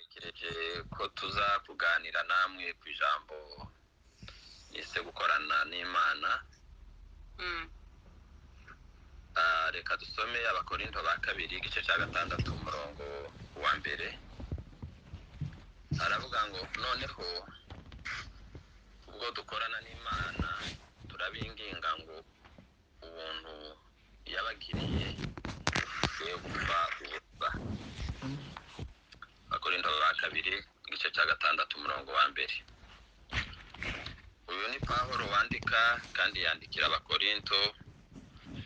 natekereje ko tuza kuganira namwe ku ijambo nise gukorana n'Imana. Reka dusome Abakorinto ba kabiri igice cya 6 umurongo wa mbere. Aravuga ngo noneho ubwo dukorana n'Imana turabinginga ngo ubuntu yabagiriye yo gupfa ubusa. Abakorinto ba kabiri igice cya 6 umurongo wa mbere. Uyu ni Pawulo wandika kandi yandikira Abakorinto,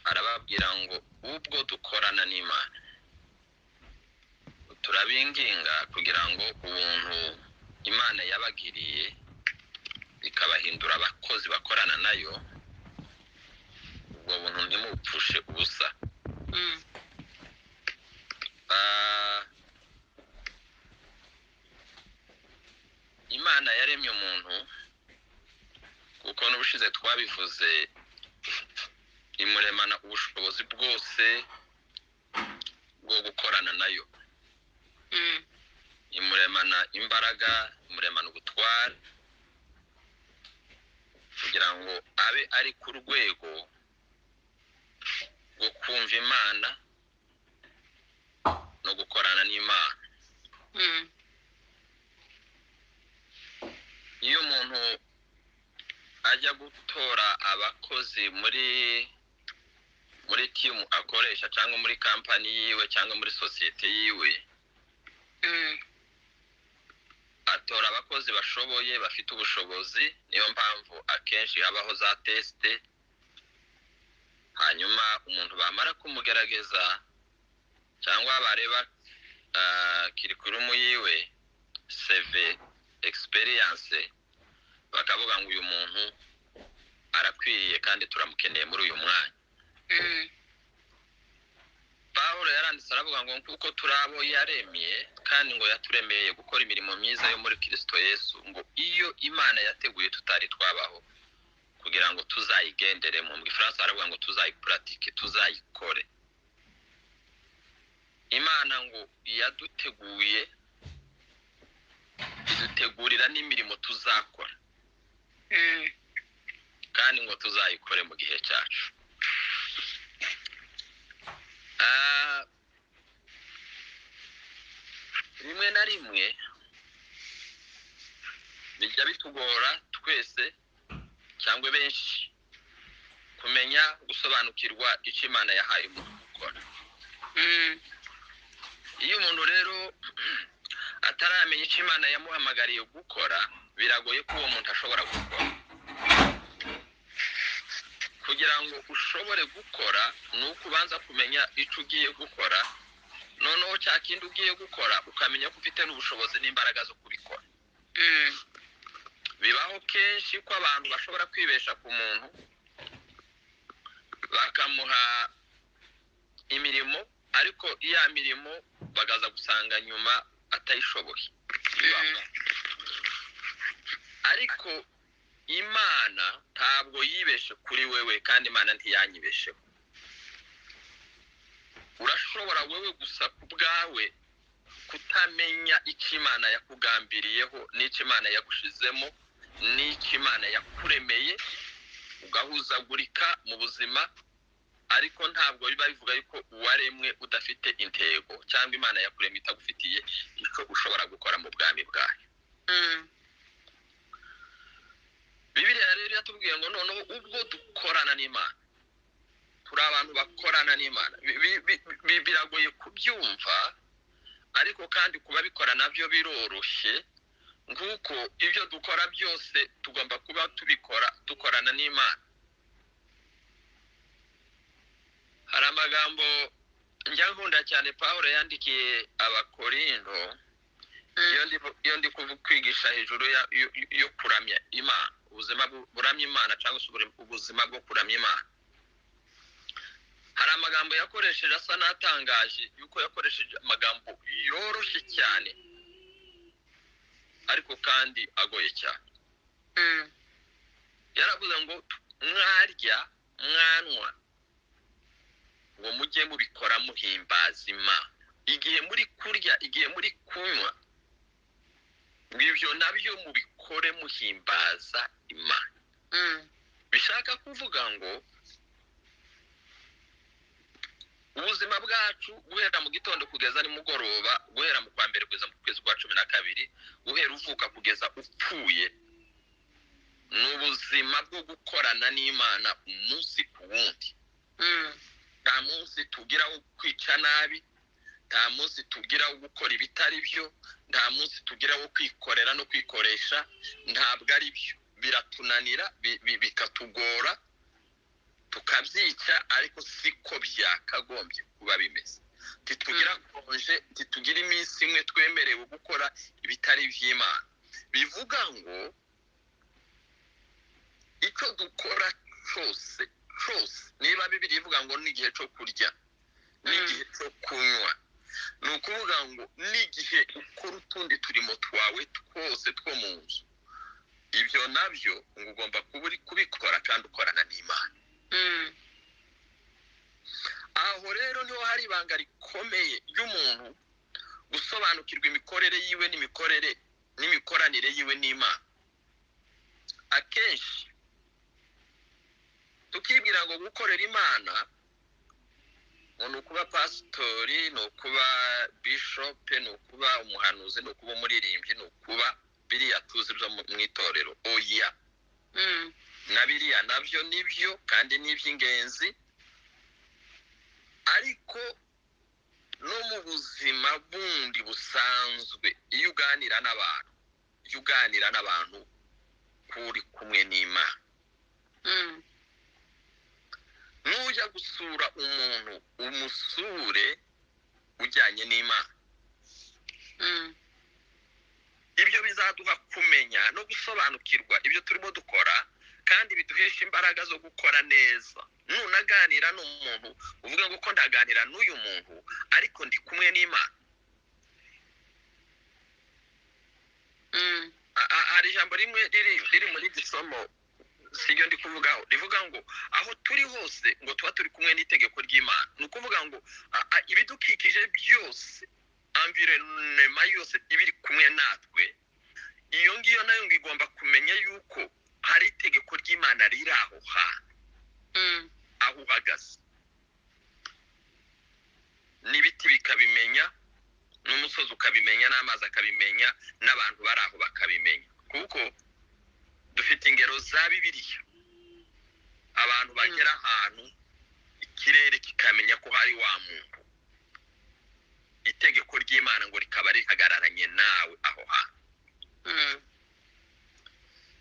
arababwira ngo ubwo dukorana n'Imana turabinginga kugira ngo ubuntu Imana yabagiriye ikabahindura abakozi bakorana nayo, ubwo buntu ntimupfushe ubusa. Imana yaremye umuntu kuko n'ubushize twabivuze, imuremana ubushobozi bwose bwo gukorana nayo. Imuremana imbaraga, imuremana ubutware kugira ngo abe ari ku rwego rwo kumva Imana no gukorana n'Imana. Iyo umuntu ajya gutora abakozi muri team akoresha cyangwa muri company yiwe cyangwa muri societe yiwe, atora abakozi bashoboye bafite ubushobozi. Niyo mpamvu akenshi habaho za test, hanyuma umuntu bamara kumugerageza cyangwa bareba kirikurumu yiwe, CV, experience, bakavuga ngo uyu muntu arakwiriye kandi turamukeneye muri uyu mwanya. Pawulo yaranditse aravuga ngo kuko turabo yaremye kandi ngo yaturemeye gukora imirimo myiza yo muri Kristo Yesu, ngo iyo Imana yateguye tutari twabaho kugira ngo tuzayigenderemo. Mu Gifaransa aravuga ngo tuzayipratique, tuzayikore. Imana ngo yaduteguye, idutegurira n'imirimo tuzakora kandi ngo tuzayikore mu gihe cyacu. Rimwe na rimwe bijya bitugora twese cyangwa benshi kumenya gusobanukirwa icyo Imana yahaye umuntu gukora. Iyo umuntu rero ataramenya icyo Imana yamuhamagariye gukora, biragoye ko uwo muntu ashobora gukora. Kugira ngo ushobore gukora ni uko ubanza kumenya icyo ugiye gukora, noneho cya kindi ugiye gukora ukamenya ko ufite n'ubushobozi n'imbaraga zo kubikora. Bibaho kenshi ko abantu bashobora kwibesha ku muntu bakamuha imirimo, ariko iya mirimo bagaza gusanga nyuma atayishoboye. Ariko Imana ntabwo yibeshe kuri wewe kandi Imana ntiyanyibesheho. Urashobora wewe gusa ku bwawe kutamenya icyo Imana yakugambiriyeho n'icyo Imana yagushizemo n'icyo Imana yakuremeye, ugahuzagurika mu buzima, ariko ntabwo biba bivuga yuko waremwe udafite intego cyangwa Imana yakuremye itagufitiye icyo ushobora gukora mu bwami bwayo. Bibiliya rero yatubwiye ngo noneho ubwo dukorana n'Imana, turi abantu bakorana n'Imana. Biragoye kubyumva, ariko kandi kuba bikora nabyo biroroshye, nguko ibyo dukora byose tugomba kuba tubikora dukorana n'Imana. Hari amagambo njya nkunda cyane Pawulo yandikiye Abakorinto, iyo ndi kwigisha hejuru yo kuramya Imana, ubuzima buramya Imana cyangwa ubuzima bwo kuramya Imana. Hari amagambo yakoresheje asa n'atangaje, yuko yakoresheje amagambo yoroshye cyane ariko kandi agoye cyane. Yaravuze ngo mwarya mwanwa ngo mujye mubikora muhimbaza Imana. Igihe muri kurya, igihe muri kunywa, ngibyo nabyo mubikore muhimbaza Imana. Bishaka kuvuga ngo ubuzima bwacu guhera mu gitondo kugeza nimugoroba, guhera mu kwa mbere kugeza mu kwezi kwa 12, guhera uvuka kugeza upfuye, n'ubuzima bwo gukorana n'Imana umunsi ku wundi. Nta munsi tugira wo kwica nabi, nta munsi tugira wo gukora ibitari byo, nta munsi tugira wo kwikorera no kwikoresha. Ntabwo ari byo, biratunanira, bikatugora, tukabyica, ariko siko byakagombye kuba bimeze. Titugira konje, titugira iminsi imwe twemerewe gukora ibitari by'Imana. Bivuga ngo icyo dukora cyose niba Bibiliya ivuga ngo n'igihe cyo kurya, n'igihe cyo kunywa, ni ukuvuga ngo n'igihe ukora utundi turimo twawe twose two mu nzu, ibyo nabyo ngo ugomba kuba uri kubikora kandi ukorana n'Imana. Aho rero niho hari ibanga rikomeye ry'umuntu gusobanukirwa imikorere yiwe n'imikoranire yiwe n'Imana. Akenshi tukibwira ngo gukorera Imana ni ukuba pasitori, ni ukuba bishop, ni ukuba umuhanuzi, ni ukuba umuririmbyi, ni ukuba biriya tuzi byo mu itorero. Oya, na biriya nabyo nibyo kandi n'iby'ingenzi, ariko no mu buzima bundi busanzwe iyo uganira n'abantu kuri kumwe n'Imana. Nujya gusura umuntu umusure ujyanye n'Imana. Ibyo bizaduha kumenya no gusobanukirwa ibyo turimo dukora, kandi biduhesha imbaraga zo gukora neza. Nunaganira n'umuntu uvuga ngo ko ndaganira n'uyu muntu ariko ndi kumwe n'Imana. Hari ijambo rimwe riri muri gisomo, sibyo ndi kuvugaho, rivuga ngo aho turi hose ngo tuba turi kumwe n'itegeko ry'Imana. Ni ukuvuga ngo ibidukikije byose, environnement yose ibiri kumwe natwe, iyo ngiyo nayo ngo igomba kumenya yuko hari itegeko ry'Imana riri aho hantu, aho uhagaze. N'ibiti bikabimenya, n'umusozi ukabimenya, n'amazi akabimenya, n'abantu bari aho bakabimenya. Kuko dufite ingero za Bibiliya, abantu bagera ahantu ikirere kikamenya ko hari wa muntu, itegeko ry'Imana ngo rikaba rihagararanye nawe aho hantu.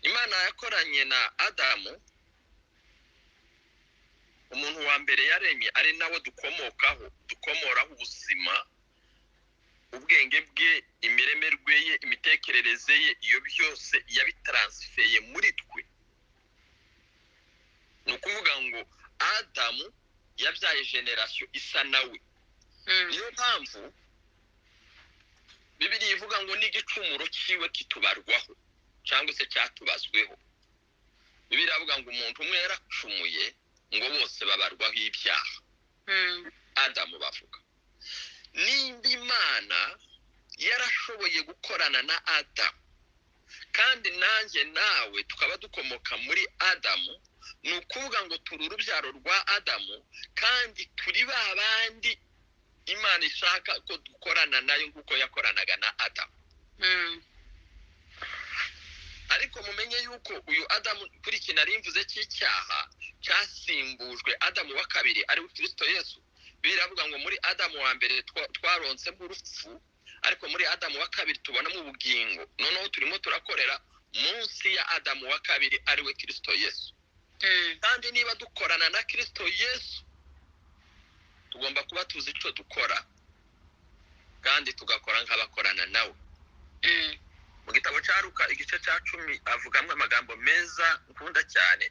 Imana yakoranye na Adamu, umuntu wa mbere yaremye, ari nawe dukomoraho ubuzima, ubwenge bwe, imiremerwe ye, imitekerereze ye, iyo byose yabitaransifeye muri twe. Ni ukuvuga ngo Adamu yabyaye generasiyo isa nawe. Niyo mpamvu Bibiliya ivuga ngo n'igicumuro cyiwe kitubarwaho cyangwa se cyatubazweho. Bibiliya ivuga ngo umuntu umwe yaracumuye ngo bose babarwaho ibyaha. Adamu bavuga. Nimba Imana yarashoboye gukorana na Adamu, kandi nanjye nawe tukaba dukomoka muri Adamu, ni ukuvuga ngo turi urubyaro rwa Adamu, kandi turi ba bandi Imana ishaka ko dukorana nayo nk'uko yakoranaga na Adamu. Ariko mumenye yuko uyu Adamu kuri iki nari mvuze cy'icyaha cyasimbujwe Adamu wa kabiri, ari we Kristo Yesu. Biravuga ngo muri Adamu wa mbere twaronse urupfu, ariko muri Adamu wa kabiri tubonamo ubugingo. Noneho turimo turakorera munsi ya Adamu wa kabiri, ari we Kristo Yesu. Kandi niba dukorana na Kristo Yesu, tugomba kuba tuzi icyo dukora kandi tugakora nk'abakorana nawe. Mu gitabo cya Luka igice cya 10 avugamo amagambo meza nkunda cyane.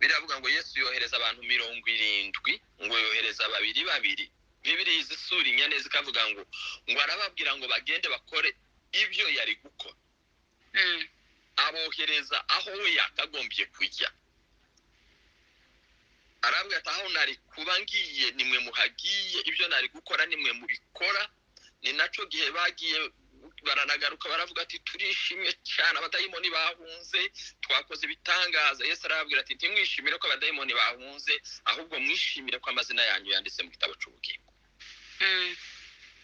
Biravuga ngo Yesu yohereza abantu 70, ngo yohereza babiri. Bibiliya izisura inyane zikavuga ngo arababwira ngo bagende bakore ibyo yari gukora. Abohereza aho we yakagombye kujya. Arabwira ati aho nari kuba ngiye nimwe muhagiye, ibyo nari gukora nimwe mubikora. Ni naco gihe bagiye baranagaruka baravuga ati turishimye cyane abadayimoni bahunze twakoze ibitangaza. Yesu arababwira ati ntimwishimire ko abadayimoni bahunze ahubwo mwishimire ko amazina yanyu yanditse mu gitabo cy'ubugingo.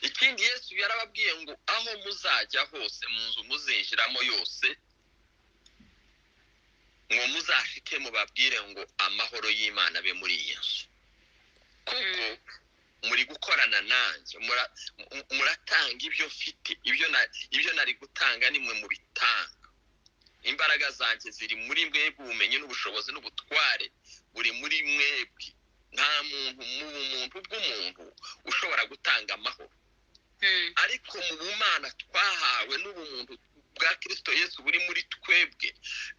Ikindi Yesu yarababwiye ngo aho muzajya hose mu nzu muzinjiramo yose ngo muzashike mubabwire ngo amahoro y'Imana abe muri iyi nzu, kuko muri gukorana nanjye muratanga ibyo mfite, ibyo nari gutanga nimwe mu bitanga. Imbaraga zanjye ziri muri mwebwe, ubumenyi n'ubushobozi n'ubutware buri muri mwebwe. Nta muntu mu bumuntu bw'umuntu ushobora gutanga amahoro, ariko mu bumana twahawe n'ubumuntu bwa Kristo Yesu buri muri twebwe.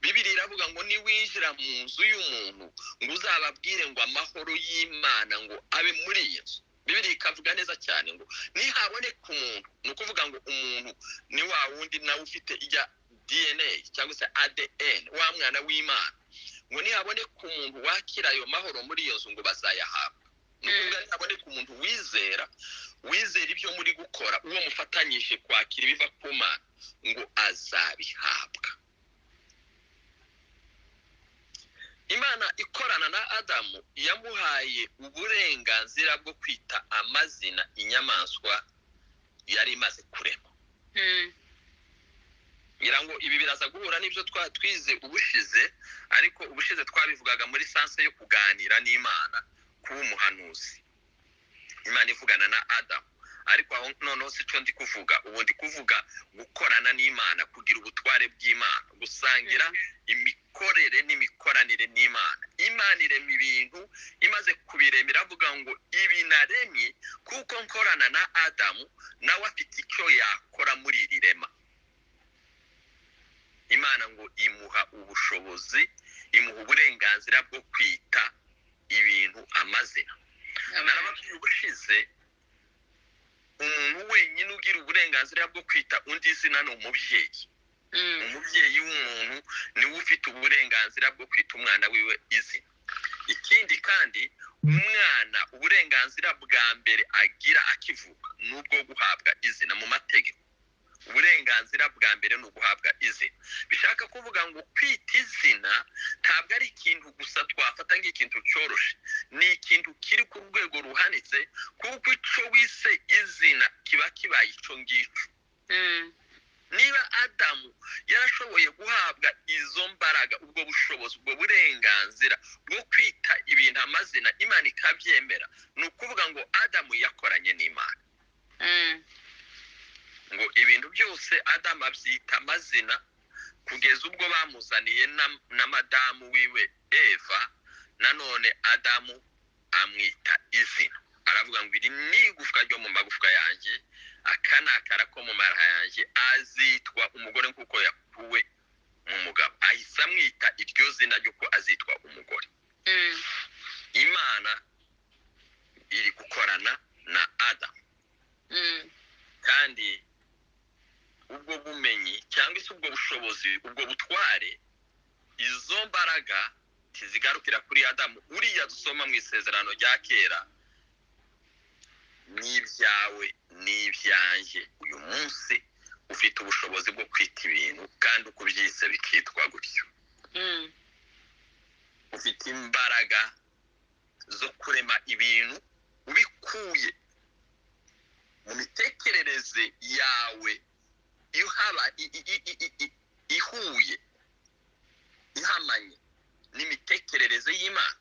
Bibiliya iravuga ngo niwinjira mu nzu y'umuntu ngo uzababwire ngo amahoro y'Imana ngo abe muri iyi nzu. Bibiliya ikavuga neza cyane ngo nihaboneka umuntu, ni ukuvuga ngo umuntu ni wa wundi nawe ufite ijya DNA cyangwa se ADN wa mwana w'Imana, ngo nihaboneka umuntu wakira ayo mahoro muri iyo nzu ngo bazayahabwa. Ni ukuvuga nihaboneka umuntu wizera ibyo muri gukora, uwo mufatanyije kwakira ibiva ku Mana ngo azabihabwa. Imana ikorana na Adamu yamuhaye uburenganzira bwo kwita amazina inyamaswa yari imaze kurema. Ngira ngo ibi biraza guhura n'ibyo twize ubushize, ariko ubushize twabivugaga muri sanse yo kuganira n'Imana, kuba umuhanuzi. Imana ivugana na Adamu, ariko aho noneho si cyo ndi kuvuga. Ubu ndi kuvuga gukorana n'Imana, kugira ubutware bw'Imana, gusangira imikorere n'imikoranire n'Imana. Imana irema ibintu, imaze kubirema iravuga ngo ibi naremye kuko nkorana na Adamu, nawe afite icyo yakora muri iri rema. Imana ngo imuha ubushobozi, imuha uburenganzira bwo kwita ibintu amazina. Narababwiye ubushize, umuntu wenyine ugira uburenganzira bwo kwita undi izina ni umubyeyi. Umubyeyi w'umuntu niwe ufite uburenganzira bwo kwita umwana wiwe izina. Ikindi kandi umwana uburenganzira bwa mbere agira akivuka n'ubwo guhabwa izina mu mategeko. Uburenganzira bwa mbere ni uguhabwa izina. Bishaka kuvuga ngo kwita izina ntabwo ari ikintu gusa twafata nk'ikintu cyoroshe, ni ikintu kiri ku rwego ruhanitse, kuko icyo wise izina kiba kibaye icyo ngicyo. Niba Adamu yarashoboye guhabwa izo mbaraga, ubwo bushobozi, ubwo burenganzira bwo kwita ibintu amazina, Imana ikabyemera, ni ukuvuga ngo Adamu yakoranye n'Imana. Ngo ibintu byose Adamu abyita amazina, kugeza ubwo bamuzaniye na madamu wiwe Eva, nanone Adamu amwita izina. Aravuga ngo iri ni igufwa ryo mu magufwa yanjye, aka ni akara ko mu mara yanjye, azitwa umugore kuko yakuwe mu mugabo. Ahise amwita iryo zina ry'uko azitwa umugore. Imana iri gukorana na Adamu, kandi ubwo bumenyi cyangwa se ubwo bushobozi, ubwo butware, izo mbaraga tizigarukira kuri Adamu. Uriya dusoma mu isezerano rya kera, n'ibyawe n'ibyanjye uyu munsi ufite ubushobozi bwo kwita ibintu, kandi uko ubyise bikitwa gutyo. Ufite imbaraga zo kurema ibintu ubikuye mu mitekerereze yawe, iyo haba ihuye, ihamanye n'imitekerereze y'Imana.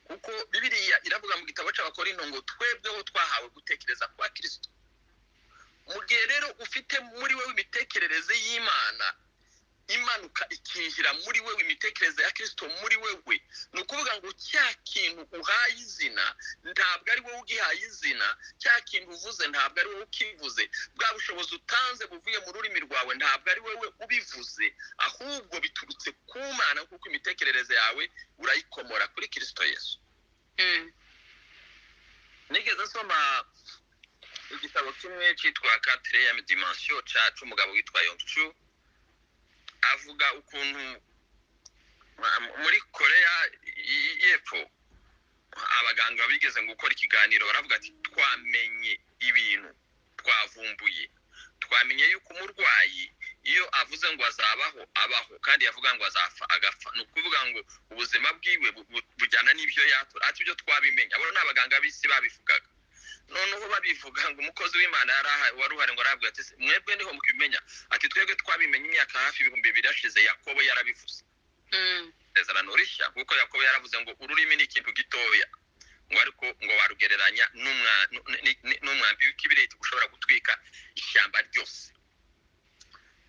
Kuko Bibiliya iravuga mu gitabo cy'Abakorinto ngo twebweho twahawe gutekereza kwa Kristo. Mu gihe rero ufite muri wewe imitekerereze y'Imana, imanuka ikinjira muri wewe imitekerereze ya Kristo muri wewe, ni ukuvuga ngo cya kintu uhaye izina ntabwo ari wowe ugihaye izina, cya kintu uvuze ntabwo ari wowe ukivuze, bwa bushobozi utanze buvuye mu rurimi rwawe ntabwo ari wowe ubivuze, ahubwo biturutse ku Mana, kuko imitekerereze yawe urayikomora kuri Kristo Yesu. Nigeze nsoma igitabo kimwe cyitwa 4e dimension cyacu umugabo witwa Yuzuye, avuga ukuntu muri Korea y'Epfo abaganga bigeze gukora ikiganiro, baravuga ati twamenye ibintu, twavumbuye, twamenye yuko umurwayi iyo avuze ngo azabaho abaho kandi yavuga ngo azapfa agapfa ni ukuvuga ngo ubuzima bwiwe bujyana n'ibyo yatura ati ibyo twabimenya abo ni abaganga b'isi babivugaga noneho babivuga ngo umukozi w'Imana wari uhari ngo arabwira ati mwebwe niho mukimenya ati twebwe twabimenye imyaka hafi 2000 yashize Yakobo yarabivuze Ezerano rishya kuko Yakobo yaravuze ngo ururimi ni ikintu gitoya ngo ariko ngo warugereranya n'umwambi w'ikibiriti ushobora gutwika ishyamba ryose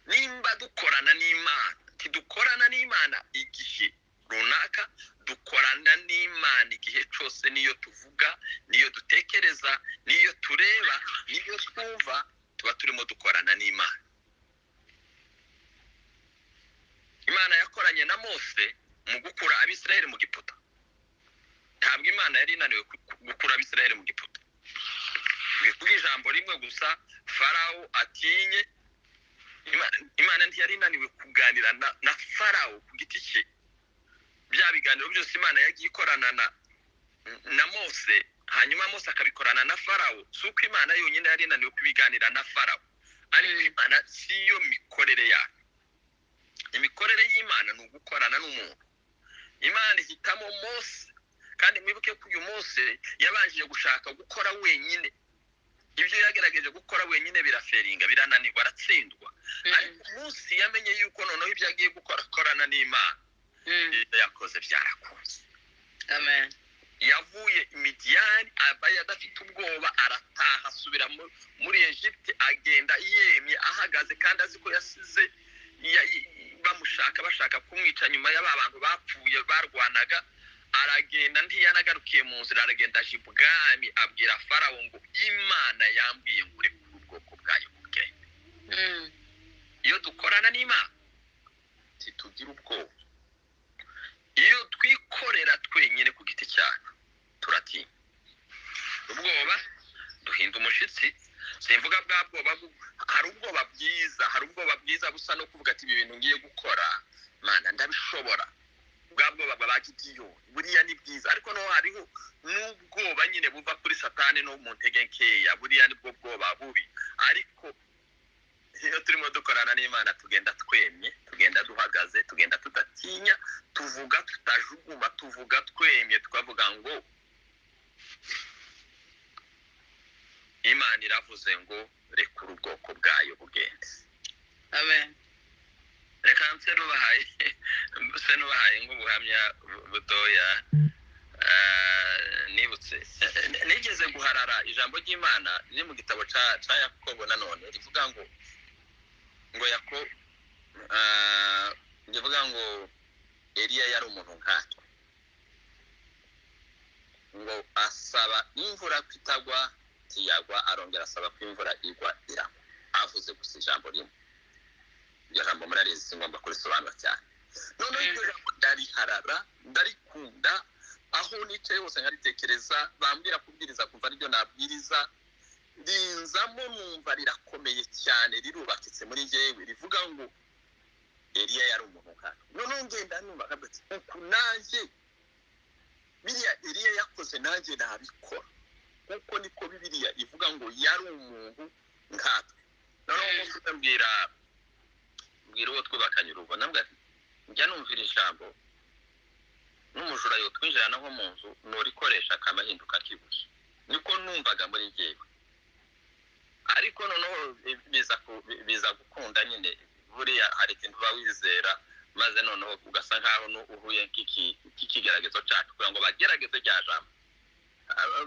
nimba dukorana n'Imana tidukorana n'Imana igihe runaka dukorana n'Imana igihe cyose niyo tuvuga niyo dutekereza niyo tureba niyo twumva tuba turimo dukorana n'Imana Imana yakoranye na Mose mu gukura Abisirayeli mu Giputa ntabwo Imana yari inaniwe gukura Abisirayeli mu Giputa bivuga ijambo rimwe gusa Farawo atinye Imana ntiyari inaniwe kuganira na Farawo ku giti cye bya biganiro byose Imana yagiye ikorana na Mose hanyuma Mose akabikorana na Farawo suko Imana yonyine yari inaniwe kubiganira na Farawo ariko Imana siyo mikorere yayo imikorere y'Imana ni ugukorana n'umuntu Imana ihitamo Mose kandi mwibuke ko uyu Mose yabanjije gushaka gukora wenyine ibyo yagerageje gukora wenyine biraferinga birananirwa aratsindwa ariko Mose yamenye yuko noneho ibyo agiye gukora korana n'Imana yakoze byarakunze amen yavuye Midiyani abaye adafite ubwoba arataha asubira muri Egypte agenda yemye ahagaze kandi azi ko yasize bamushaka bashaka kumwica nyuma y'abantu bapfuye barwanaga aragenda ntiyanagarukiye mu nzira aragenda aje ibwami abwira Farawo ngo Imana yambwiye ngure ku bwoko bwayo Ubwenge iyo dukorana n'Imana titugira ubwoba iyo twikorera twenyine ku giti cyacu turatinya ubwoba duhinda umushitsi simvuga bwa bwoba hari ubwoba bwiza busa no kuvuga ati ibi bintu ngiye gukora Mana ndabishobora bwa bwoba bwagidiyo buriya ni bwiza ariko no hariho n'ubwoba nyine buva kuri Satani no mu ntege nkeya buriya nibwo bwoba bubi ariko iyo turimo dukorana n'Imana tugenda twemye tugenda duhagaze tugenda tudatinya tuvuga tutajuguma tuvuga twemye twavuga ngo Imana iravuze ngo rekura ubwoko bwayo Ubwenge amen reka nsenubahaye nk'ubuhamya butoya nibutse nigeze guharara ijambo ry'Imana riri mu gitabo ca Yakobo nanone rivuga ngo Yakobo ndivuga ngo Eliya yari umuntu nkatwe ngo asaba imvura kwitagwa tiyagwa arongera asaba ko imvura igwa iragwa avuze gusa ijambo rimwe iryo jambo murarizi ngomba kurisobanura cyane none iryo jambo ndariharara ndarikunda aho nicaye hose nkaritekereza bambwira kubwiriza kumva aribyo nabwiriza rinzamo numva rirakomeye cyane rirubakitse muri njyewe rivuga ngo Eliya yari umuntu nkatwe none ngenda numva kabati uku nanjye biriya Eliya yakoze nanjye nabikora kuko niko Bibiliya ivuga ngo yari umuntu nkatwe none mbwira uwo twubakanye urugo nabwo njya numvira ijambo n'umujura yo twinjirana nko mu nzu norikoresha akamahinduka kibuye niko numvaga muri njyewe ariko noneho biza gukunda nyine buriya hari ikintu bawizera maze noneho ugasa nkaho uhuye nk'ikigeragezo cyacu kugira ngo bagerageze rya jambo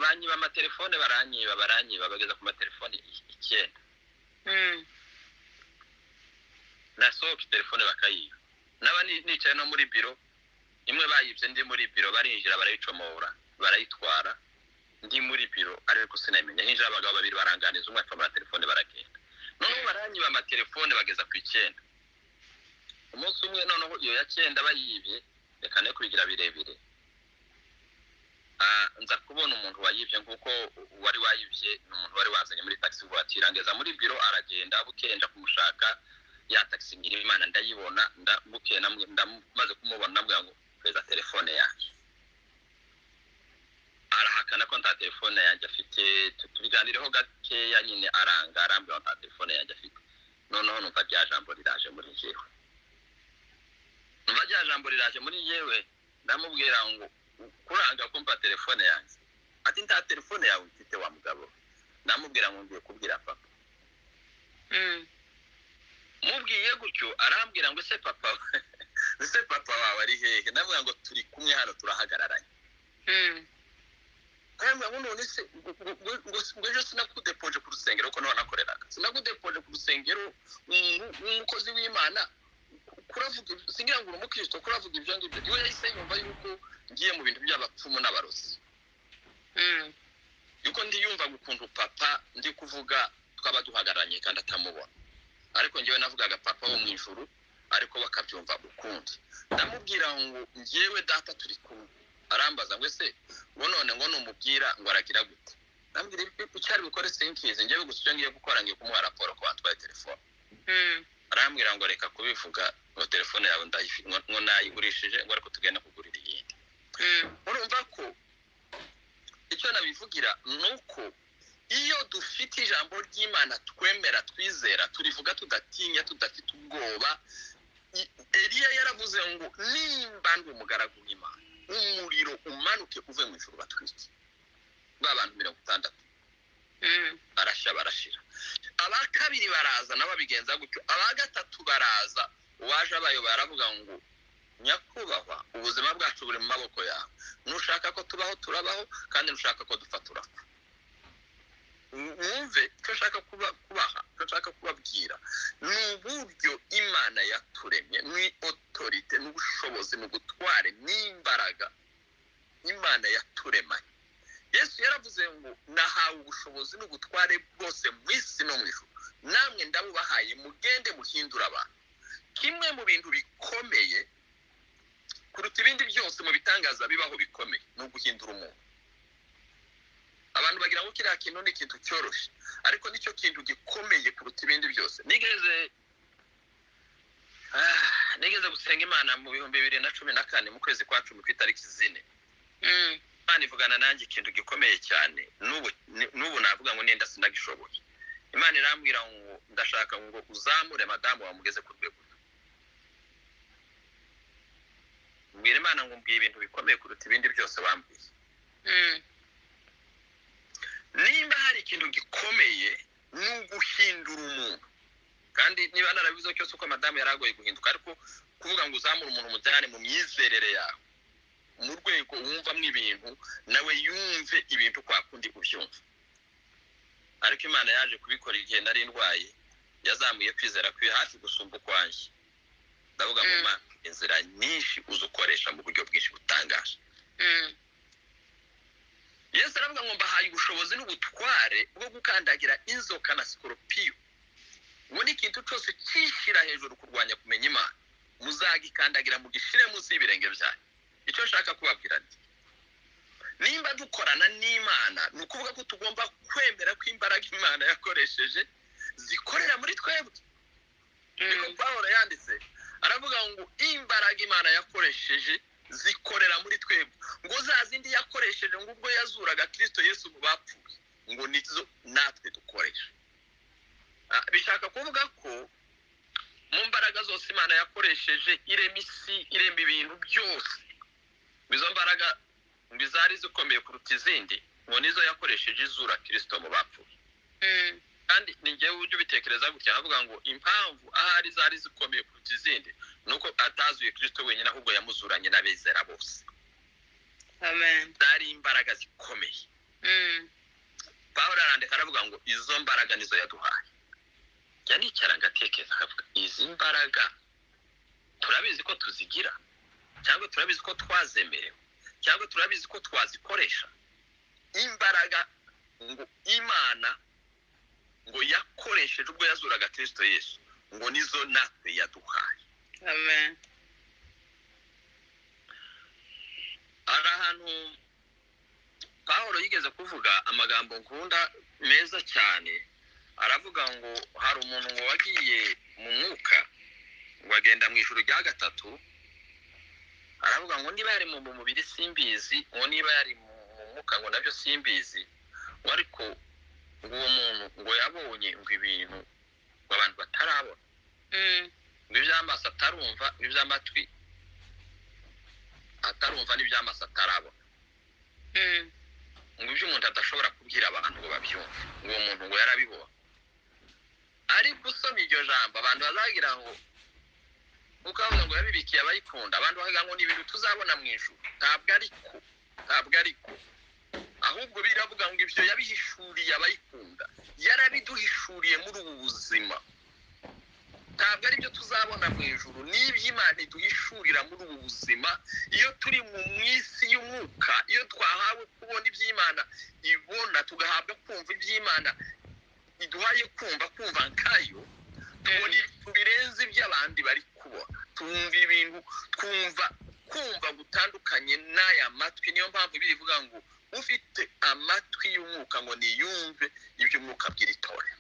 banyiba amatelefone baranyiba bageza ku matelefone 9 nasohoka telefone bakayiba naba nicaye no muri biro imwe bayibye ndi muri biro barinjira barayicomora barayitwara ndi muri biro ariko sinamenye hinjira abagabo babiri baranganiza umwe acomora telefone baragenda noneho baranyiba amatelefone bageza ku 9 umunsi umwe noneho iyo ya 9 bayibye reka ne kubigira birebire nza kubona umuntu wayibye nkuko wari wayibye n'umuntu wari wazanye muri taxi voiture angeza muri biro aragenda bukenja kumushaka ya taxi ngira Imana ndayibona ndambuke ndamaze kumubona nabwo ngo peza telefone yanjye arahakana ko nta telefone yanjye afite tubiganireho gakeya nyine arambira nta telefone yanjye afite noneho numva rya jambo riraje muri jewe ndamubwira ngo kuranga kumpa telefone yanjye ati nta telefone yawe mfite wa mugabo ndamubwira ngo ngiye kubwira papa mubwiye gutyo arambwira ngo ese papa wawe ari hehe ndamubwira ngo turi kumwe hano turahagararanye arambwira ngo none se ngo ejo sinakudepoje ku rusengero ko nakoreraga sinakudepoje ku rusengero umukozi w'Imana kuravuga singira ngo umukristo kuravuga ibyo ngibyo iwe yahise yumva yuko ngiye mu bintu by'abapfumu n'abarozi yuko ndiyumva gukuntu papa ndi kuvuga twaba duhagararanye kandi atamubona ariko ngewe navugaga papa wo mu ijuru ariko bakabyumva ukundi ndamubwira ngo ngewe data turi kumwe arambaza ngo ese none ngo numubwira ngo aragira gute ndambwira icyari bukore sinkize ngewe gusa icyo ngiye gukora ngiye kumuha raporo ko batwaye telefone arambwira ngo reka kubivuga ngo telefone yawe ngo nayigurishije ngo ariko tugenda kugurira iyindi urumva ko icyo nabivugira nuko iyo dufite ijambo ry'Imana twemera twizera turivuga tudatinya tudafite ubwoba Eliya yaravuze ngo nimba ndi umugaragu w'Imana umuriro umanuke uve mu ijuru batwike b'abantu 60 arashya barashira abakabiri baraza n'ababigenza gutyo abagatatu baraza uwaje abayo baravuga ngo nyakubahwa ubuzima bwacu buri mu maboko yawe nushaka ko tubaho turabaho kandi nushaka ko dufatura mwumve ko nshaka kubaha ko nshaka kubabwira n'uburyo Imana yaturemye ni autorite n'ubushobozi mu gutware n'imbaraga Imana yaturemanye Yesu yaravuze ngo nahawe ubushobozi n'ubutware bwose mu isi no mu ijuru namwe ndabubahaye mugende muhindura abantu kimwe mu bintu bikomeye kuruta ibindi byose mu bitangaza bibaho bikomeye no guhindura umuntu abantu bagira ngo kiriya kintu ni ikintu cyoroshye ariko nicyo kintu gikomeye kuruta ibindi byose nigeze gusenga Imana mu 2014 mu kwezi kwa 10 ku itariki 4 Imana ivugana nanjye ikintu gikomeye cyane n'ubu navuga ngo nenda sinagishoboye Imana irambwira ngo ndashaka ngo uzamure madamu wamugeze ku rwego mbwira Imana ngo mbwiye ibintu bikomeye kuruta ibindi byose wambwiye nimba hari ikintu gikomeye n'uguhindura umuntu kandi niba narabizo cyose uko madamu yaragoye guhinduka ariko kuvuga ngo uzamure umuntu mujyane mu myizerere yawe mu rwego wumvamo ibintu nawe yumve ibintu kwa kundi ubyumva ariko Imana yaje kubikora igihe nari ndwaye yazamuye kwizera kwi hafi gusumba ukwanjye ndavuga ngo Imana inzira nyinshi uzukoresha mu buryo bwinshi butangaje Yesu aravuga ngo mbahaye ubushobozi n'ubutware bwo gukandagira inzoka na sikorupiyo ngo ni ikintu cyose cyishira hejuru kurwanya kumenya Imana muzagikandagira mu gishire munsi y'ibirenge byanyu icyo nshaka kubabwira nti nimba dukorana n'Imana ni ukuvuga ko tugomba kwemera ko imbaraga Imana yakoresheje zikorera muri twebwe niko Pawulo yanditse aravuga ngo imbaraga Imana yakoresheje zikorera muri twebwe ngo zazindi yakoresheje ngo ubwo yazuraga Kristo Yesu mu bapfuye ngo nizo natwe dukoresha bishaka kuvuga ko mu mbaraga zose Imana yakoresheje irema isi irema ibintu byose izo mbaraga bizari zikomeye kuruta izindi ngo nizo yakoresheje izura Kristo mu bapfuye kandi ningewe ujye ubitekereza gutya avuga ngo impamvu ahari zari zikomeye kuruta izindi nuko atazuye Kristo wenyine ahubwo yamuzuranye n'abizera bose amen zari imbaraga zikomeye Pawulo arandika aravuga ngo izo mbaraga nizo yaduhaye yani icyarangatekeza akavuga izi mbaraga turabizi ko tuzigira cyangwa turabizi ko twazemerewe cyangwa turabizi ko twazikoresha imbaraga ngo Imana ngo yakoresheje ubwo yazuraga Kristo Yesu ngo nizo natwe yaduhaye amen ahantu Pawulo yigeze kuvuga amagambo nkunda meza cyane aravuga ngo hari umuntu ngo wagiye mu mwuka ngo agenda mu ijuru rya gatatu aravuga ngo niba yari mu mubiri simbizi ngo niba yari mu mwuka ngo nabyo simbizi ngo ariko uwo muntu ngo yabonye ngo ibintu ngo abantu batari atarabona ngo iby'amaso atarumva iby'amatwi atarumva n'iby'amaso atarabona ngo ibyo umuntu adashobora kubwira abantu ngo babyumve ngo uwo muntu ngo yarabibona ariko usoma iryo jambo abantu bazagira ngo ukavuga ngo yabibikiye abayikunda abantu bakagira ngo ni ibintu tuzabona mu ijuru ntabwo ariko ahubwo biravuga ngo ibyo yabihishuriye abayikunda yarabiduhishuriye muri ubu buzima ntabwo ari byo tuzabona mu ijuru n'iby'Imana iduhishurira muri ubu buzima iyo turi mu isi y'umwuka iyo twahawe kubona iby'Imana ibona tugahabwa kumva iby'Imana iduhaye kumva nkayo tubona ibintu birenze iby'abandi bari kubona tumva ibintu kumva gutandukanye n'aya matwi niyo mpamvu birivuga ngo ufite amatwi y'umwuka ngo niyumve iby'umwuka bw'iritora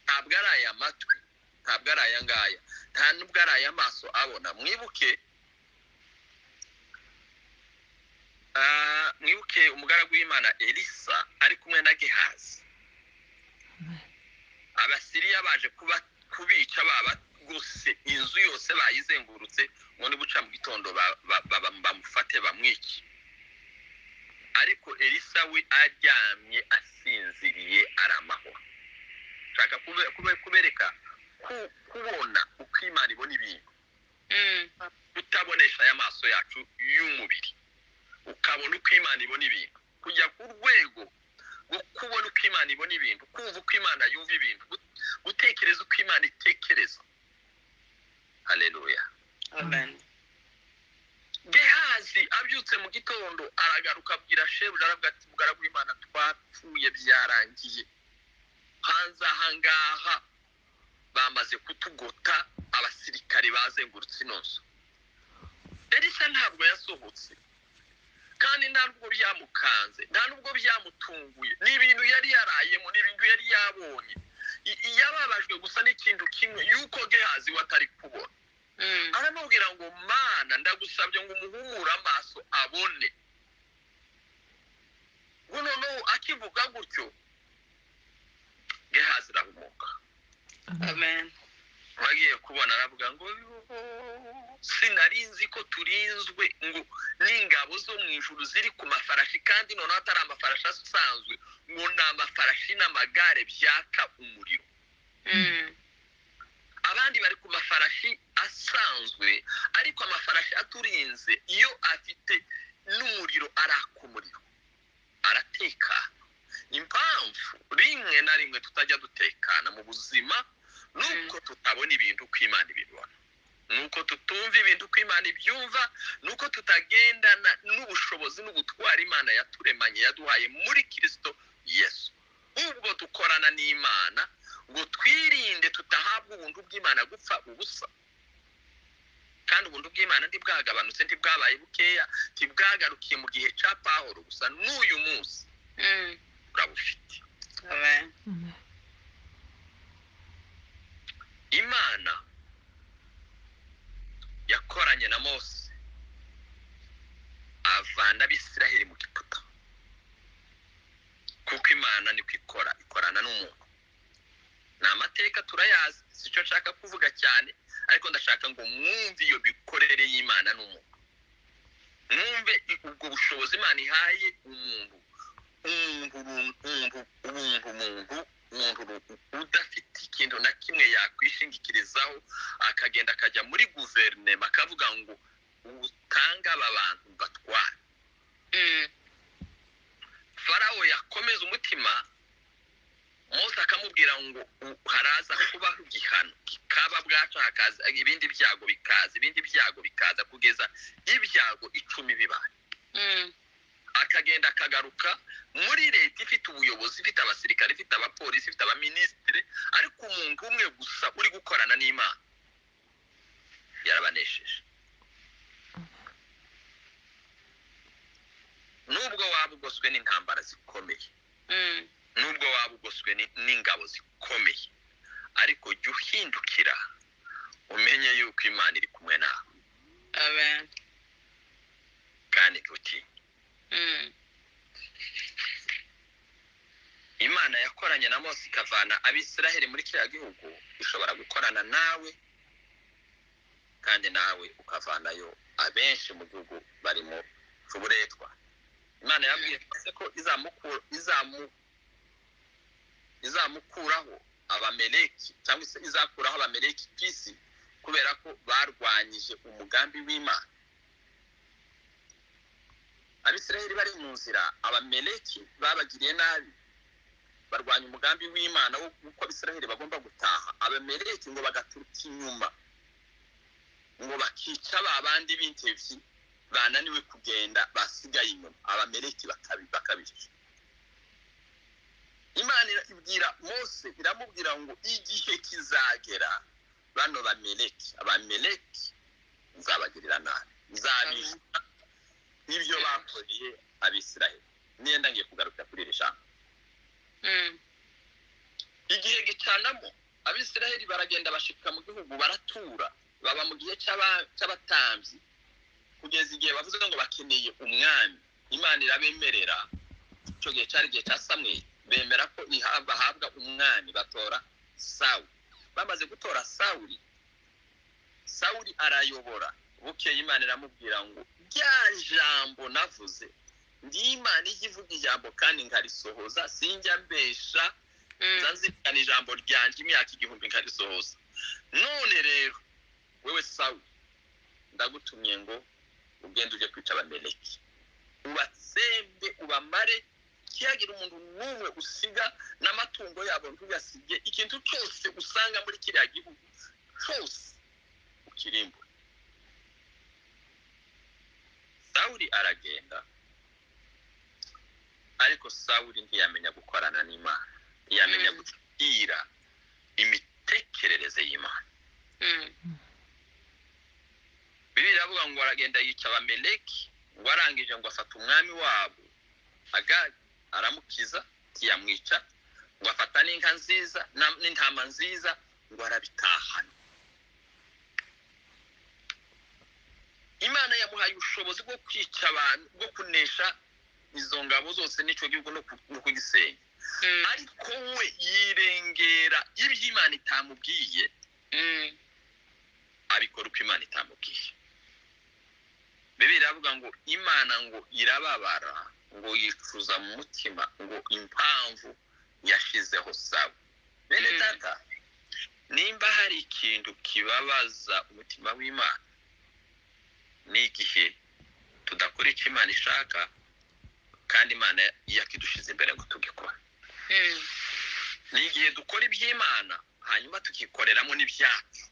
ntabwo ari aya matwi ntabwo ari aya ngaya nta nubwo ari aya maso abona mwibuke umugaragu w'Imana Elisa ari kumwe na Gehazi abasiriya baje kubica guse inzu yose bayizengurutse ngo nibuca mu gitondo bamufate bamwice ariko Elisa we aryamye asinziriye aramahwa shaka kubereka kubona uko Imana ibona ibintu utabonesha aya maso yacu y'umubiri ukabona uko Imana ibona ibintu kujya ku rwego rwo kubona uko Imana ibona ibintu kumva uko Imana yumva ibintu gutekereza uko Imana itekereza haleluya amen Gehazi abyutse mu gitondo aragaruka abwira shebuja aravuga ati mugaragu w'Imana twapfuye byarangiye hanze ahangaha bamaze kutugota abasirikare bazengurutse inoso Elisa ntabwo yasohotse kandi nta nubwo byamukanze nta nubwo byamutunguye ni ibintu yari yarayemo ni ibintu yari yabonye yababajwe gusa n'ikintu kimwe yuko Gehazi watari kubona aramubwira ngo Mana ndagusabye ngo umuhumure amaso abone ngo noneho akivuga gutyo Gehazi arahumuka amen bagiye kubona aravuga ngo sinarinzi ko turinzwe ngo n'ingabo zo mu ijuru ziri ku mafarashi kandi noneho atari amafarashi asanzwe ngo ni amafarashi n'amagare byaka umuriro abandi bari ku mafarashi asanzwe ariko amafarashi aturinze iyo afite n'umuriro araka umuriro aratekana impamvu rimwe na rimwe tutajya dutekana mu buzima nuko tutabona ibintu uko Imana ibibona nuko tutumva ibintu uko Imana ibyumva nuko tutagendana n'ubushobozi n'ubutwara Imana yaturemanye yaduhaye muri Kristo Yesu ubwo dukorana n'Imana ngo twirinde tutahabwa ubuntu bw'Imana gupfa ubusa kandi ubuntu bw'Imana ntibwagabanutse ntibwabaye bukeya ntibwagarukiye mu gihe cya Pawulo gusa n'uyu munsi urabufite amen Imana yakoranye na Mose avana abisiraheli mu Giputa kuko Imana niko ikorana n'umuntu ni amateka turayazi sicyo nshaka kuvuga cyane ariko ndashaka ngo mwumve iyo bikorere y'Imana n'umuntu mwumve ubwo bushobozi Imana ihaye umuntu udafite ikintu na kimwe yakwishingikirizaho akagenda akajya muri guverinoma akavuga ngo utanga aba bantu batwara Farawo yakomeza umutima Mose akamubwira ngo haraza kubaho igihano kikaba bwaca hakaza ibindi byago bikaza kugeza ibyago 10 bibaye akagenda akagaruka muri leta ifite ubuyobozi ifite abasirikare ifite abapolisi ifite abaminisitiri ariko umuntu umwe gusa uri gukorana n'Imana yarabanesheje nubwo wabugoswe n'intambara zikomeye nubwo wabugoswe n'ingabo zikomeye ariko jya uhindukira umenye yuko Imana iri kumwe nawe amen kandi uti Imana imana yakoranye na Mose ikavana abisiraheli muri kiriya gihugu ishobora gukorana nawe kandi nawe ukavanayo abenshi mu gihugu barimo uburetwa. Imana yabwiye ko izamukuraho abameleki cyangwa se izakuraho abameleki kwisi kubera ko barwanyije umugambi w'Imana. Abisiraheli bari mu nzira, abameleki babagiriye nabi barwanya umugambi w'Imana uko Abisiraheli bagomba gutaha. Abameleki ngo bagaturuka inyuma ngo bakica babandi b'intevyi bananiwe kugenda basigaye inyuma. Abameleki bakabica. Imana ibwira Mose, iramubwira ngo igihe kizagera bano abameleki nzabagirira nabi, nzabisha ibyo bakoreye Abisiraheli. Nenda ngiye kugaruka kuri iri jambo. Igihe gicanamo Abisiraheli baragenda bashika mu gihugu baratura, baba mu gihe cy'abatambyi kugeza igihe bavuze ngo bakeneye umwami. Imana irabemerera. Icyo gihe cyari igihe cya Samweli, bemera ko bahabwa umwami, batora Sawuli. Bamaze gutora Sawuli arayobora. Bukeye Imana iramubwira ngo rya jambo navuze, ndi Imana ijya ivuga ijambo kandi nkarisohoza, sinjya mbesha, nzanzirikana ijambo ryanjye imyaka 1000 nkarisohoza. None rero wewe Sawuli, ndagutumye ngo ugende uje kwica abameleki, ubatsembe ubamare, kiyagira umuntu n'umwe usiga, n'amatungo yabo ntuyasige, ikintu cyose usanga muri kiriya gihugu cyose ukirimbura. Sawuli aragenda, ariko Sawuli ntiyamenya gukorana n'Imana, ntiyamenya gutira imitekerereze y'Imana. Bibiliya iravuga ngo aragenda yica abameleki, ngo arangije ngo afata umwami wabo Agagi aramukiza, ntiyamwica, ngo afata n'inka nziza n'intama nziza ngo arabitahana. Imana yamuhaye ubushobozi bwo kwica abantu, bwo kunesha izo ngabo zose n'icyo gihugu no kugisenya. Ariko we yirengera ibyo Imana itamubwiye, abikora uko Imana itamubwiye. Bibiliya iravuga ngo Imana ngo irababara, ngo yicuza mu mutima, ngo impamvu yashizeho Sawuli. Bene data, nimba hari ikintu kibabaza umutima w'Imana, ni igihe tudakora icyo Imana ishaka kandi Imana yakidushize imbere ngo tugikora. Ni igihe dukora iby'Imana hanyuma tukikoreramo n'ibyacu.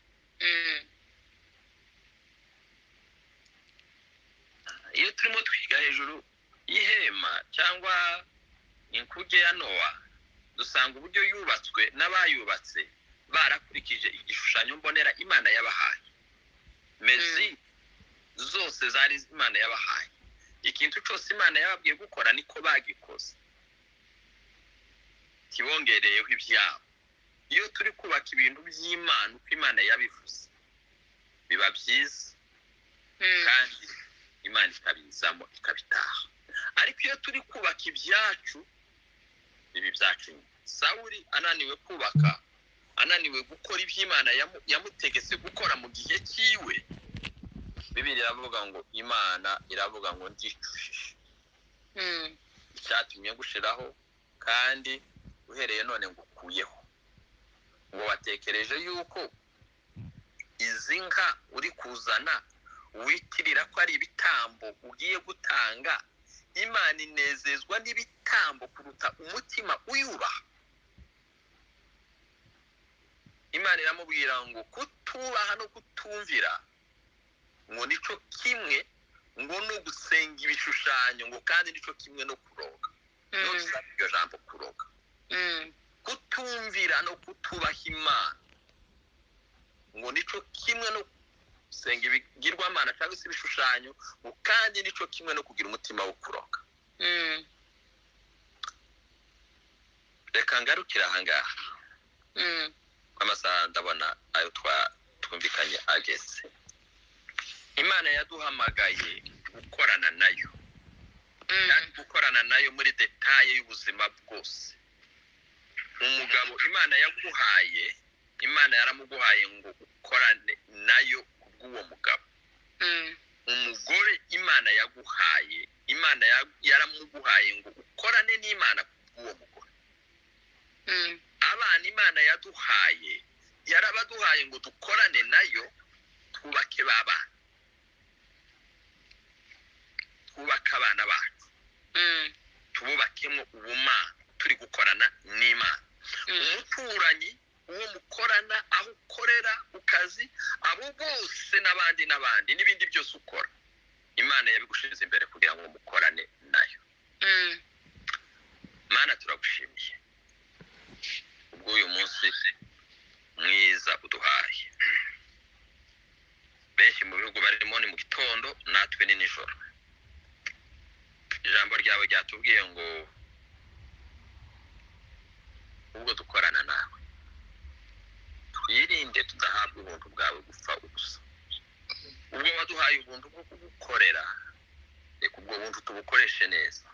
Iyo turimo twiga hejuru y'ihema cyangwa inkuge ya Nowa, dusanga uburyo yubatswe n'abayubatse barakurikije igishushanyo mbonera Imana yabahaye. Mezi zose zari Imana yabahaye. Ikintu cyose Imana yababwiye gukora niko bagikoze, kibongereyeho ibyabo. Iyo turi kubaka ibintu by'Imana uko Imana yabivuze, biba byiza kandi Imana ikabizamo ikabitaha. Ariko iyo turi kubaka ibyacu, ibi byacu. Sawuli ananiwe kubaka, ananiwe gukora iby'Imana yamutegetse gukora mu gihe cyiwe, Bibiliya iravuga ngo Imana iravuga ngo ndicujije. Icyatumye gushiraho kandi uhereye none ngukuyeho. Ngo watekereje yuko izi nka uri kuzana witirira ko ari ibitambo ugiye gutanga, Imana inezezwa n'ibitambo kuruta umutima uyubaha. Imana iramubwira ngo kutubaha no kutumvira ngo nico kimwe, ngo no gusenga ibishushanyo, ngo kandi nico kimwe no kuroga. No iryo jambo kuroga, kutumvira no kutubaha Imana ngo nico kimwe no gusenga ibigirwamana cyangwa se ibishushanyo, ngo kandi nico kimwe no kugira umutima wo kuroga. Reka ngarukira ahangaha. Amasaha ndabona ayo twumvikanye ageze. Imana yaduhamagaye gukorana nayo, kandi gukorana nayo muri detaye y'ubuzima bwose. umugabo imana yaramuguhaye ngo ukorane nayo kubw'uwo mugabo. Umugore imana yaramuguhaye ngo ukorane n'Imana kubw'uwo mugore. Abana imana yarabaduhaye ngo dukorane nayo twubake babana, twubake abana bacu, tububakemo ubumana turi gukorana n'Imana. Umuturanyi uwo mukorana, aho ukorera ukazi, abo bose n'abandi n'ibindi byose ukora, Imana yabigushize imbere kugira ngo mukorane nayo. Mana turagushimiye ubwo uyu munsi mwiza uduhaye. Benshi mu bihugu barimo ni mu gitondo, natwe ni nijoro. Ijambo ryawe ryatubwiye ngo ubwo dukorana nawe twirinde tudahabwa ubuntu bwawe gupfa ubusa. Ubwo waduhaye ubuntu bwo kugukorera, reka ubwo buntu tubukoreshe neza,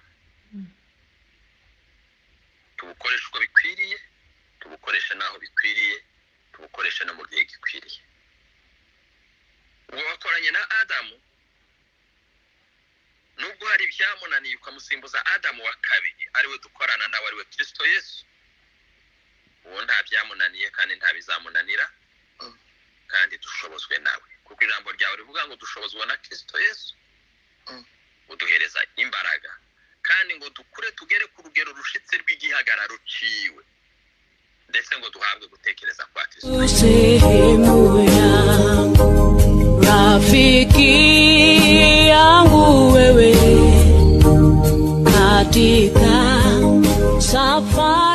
tubukoreshe uko bikwiriye, tubukoreshe naho bikwiriye, tubukoreshe no mu gihe gikwiriye. Ubwo wakoranye na Adamu, nubwo hari ibyamunaniye ukamusimbuza Adamu wa kabiri, ariwe dukorana nawe, ariwe Kristo Yesu. Uwo nta byamunaniye kandi nta bizamunanira, kandi dushobozwe nawe, kuko ijambo ryawe rivuga ngo dushobozwa na Kristo Yesu. Uduhereza imbaraga kandi ngo dukure tugere ku rugero rushitse rw'igihagararo ciwe, ndetse ngo duhabwe gutekereza kwa Kristo. Sehemu yangu, rafiki yangu wewe, katika safari